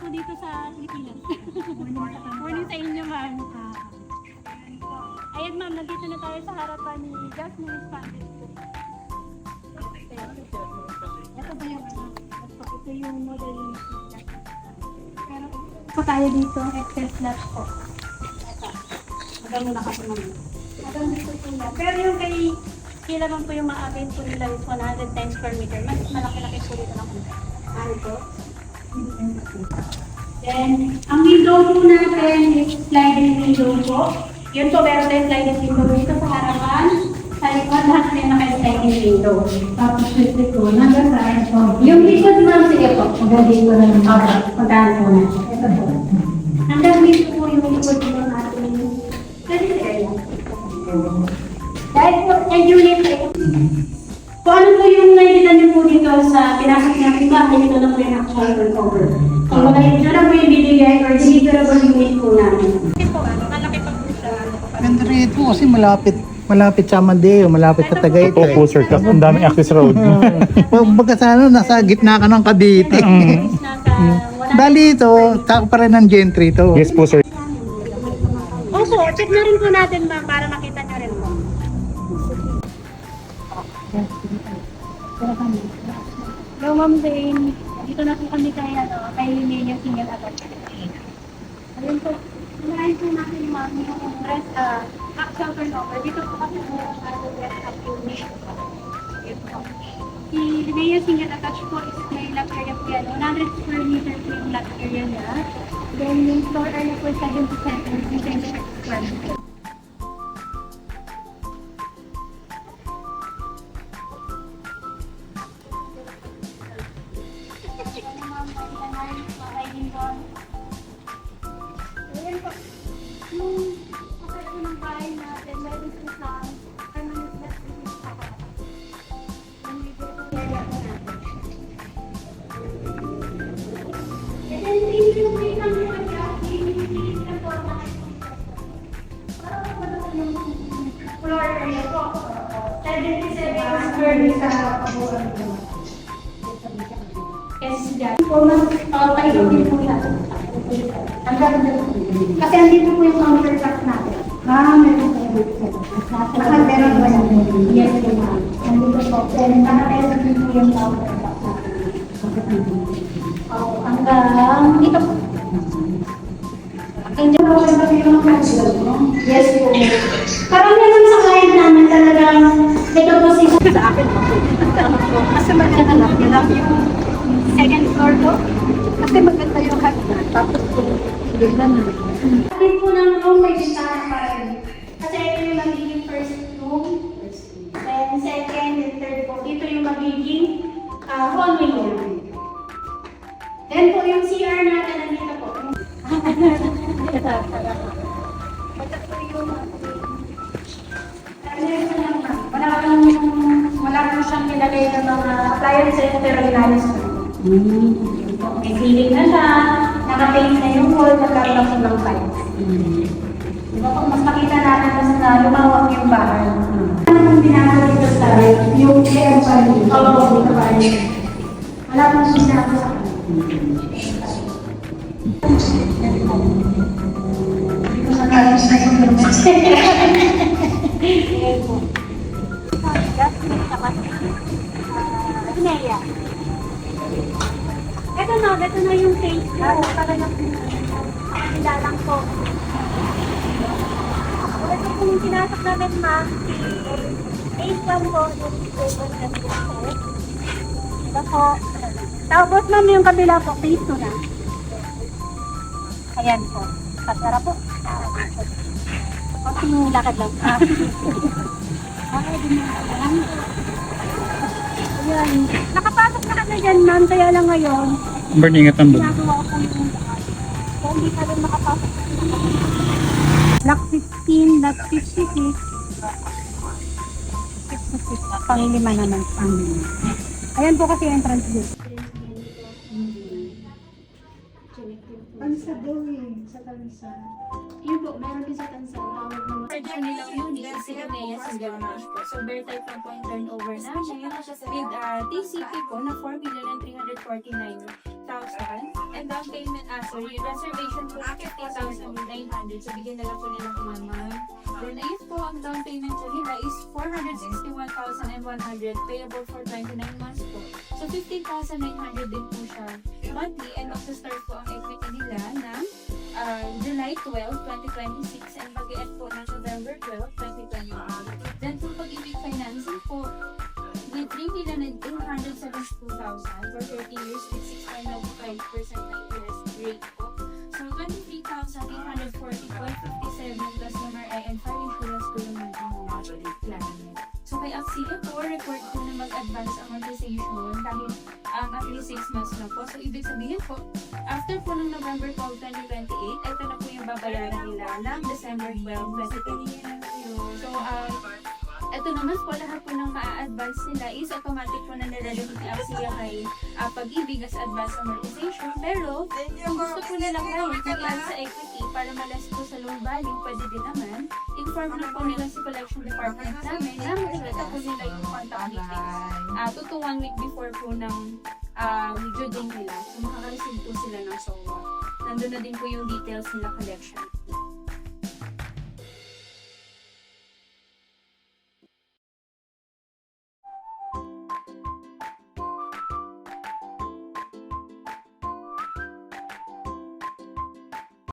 po dito sa Pilipinas. Morning sa inyo, ma'am. Ayan, ma'am, nandito na tayo sa harapan ni Jasmine Spanish. Ito ba yung ano? Ito yung modeling. Pero po tayo dito, Excel slash po. Hanggang muna kasi naman. Hanggang dito po yan. Pero yung kay naman po yung maakin po nila is 110 square meter. Mas malaki-laki po dito ng punta. Ano po? Then, ang window po natin is sliding window po. Yun po, meron tayong sliding window dito sa harapan. Sa likod, lahat na yung naka-sliding window. Tapos dito po, nag-aside po. Yung likod ma'am, sige po. Hanggang dito na lang. Okay, pagkaan po na. Ito po. Hanggang dito po yung likod ng ating service area. Dahil po, yung unit ay kung ano po yung nakikita niyo po dito sa pinasok niya po ba, ito na po yung actual turnover. Kung ito na po yung binigay or deliverable unit po namin. Kasi po, malaki pa po siya. Ganda rito kasi malapit sa Amadeo, malapit sa Tagaytay. Opo, sir. Tapos ang daming access road. Pagka sa ano, nasa gitna ka ng Cavite. Dali ito, tako pa rin ng gentry ito. Yes po, sir. Opo, check na rin po natin ma'am para makita niyo rin po. Hello ma'am Zane, dito na po kami kay Nina Single Attachment. Ayun po, unahin po natin ma'am yung rest, actual turnover. Dito po kasi po yung rest up unit. Si Nina Single Attach po is may lot area po yan, 100 square meter po yung lot area niya. Then yung floor area po is 77 square meter. Kasi andito po yung countertop natin. Meron po yung meron po yung yes po ma'am. Andito po. Then, meron po yung countertop natin. Hanggang dito po. Andito po yung yes po. Parang naman sa client namin talagang ito po sa akin po. Kasi maganda lang yung second floor po. Kasi maganda yung hagdan. Tapos po, ganda na. Atin po ng room, may bintana pa rin. Kasi ito yung magiging first room. Then second and third po. Dito yung magiging hallway niya. Then po yung CR natin nandito po. Ito po yung wala po siyang nilagay na mga appliances pero inalis po. May ceiling na siya, naka-paint na yung wall, nagkaroon ako ng pipes. Diba kung mas makita natin mas na lumawak yung bahay. Ano kung binasa dito sa yung air fan? Oo, dito ba rin? Wala pong binasa sa akin. Hindi ko sa kalas na yung Atenea. Ito na yung face ko. Talagang kanila lang po. Ito po yung sinasok namin ma'am. Face lang po. Ito po. Tapos ma'am yung kabila po. Face ko na. Ayan po. Kasara po. Konting lakad lang. Ayan. Nakapasok na kami dyan ma'am. Kaya lang ngayon. Burning at ang Ginagawa ko yung daan. So, hindi ka rin makapasok. Block 15, block 56. 56. Pang-lima naman. Pang-lima. Ayan po kasi entrance gate. Tansa gawin sa tansa. Yun po, meron din sa tansa. Pwede nilang unit, sila may single match po. So, bare type lang po yung turnover namin. With TCP po na 4,349,000 and down payment, sorry, reservation po 50,900. So, bigyan na lang po nila kila ma'am. Then, ayun po, ang down payment po nila is 461,100 payable for 29 months po. So, 15,900 din po siya monthly, and magsa-start po ang equity nila ng July 12, 2026 and mag-end po ng November 12, 2021. Then, po pag-ibig financing po, with 3,872,000 for 30 years with 6.95% na interest rate po. So, 23,840.57 plus MRI and fire insurance po yung monthly plan. So, kay Axia po, report po na mag-advance amortization dahil at least 6 months na po. So, ibig sabihin po, after po ng November 12, 2028, ito na po yung babayaran nila ng December 12, 2028. So, ito naman po, lahat po ng ma-advance nila is automatic po na nilalagay ni Axia kay Pag-ibig as advance amortization. Pero, kung gusto po nilang gawin mag-add sa equity para malas po sa loan value, pwede din naman. Inform na po nila si collection department namin na makikita po nila yung contact details. 2 to 1 week before po ng due date nila. So, makaka-receive po sila ng SOA. Nandun na din po yung details nila collection.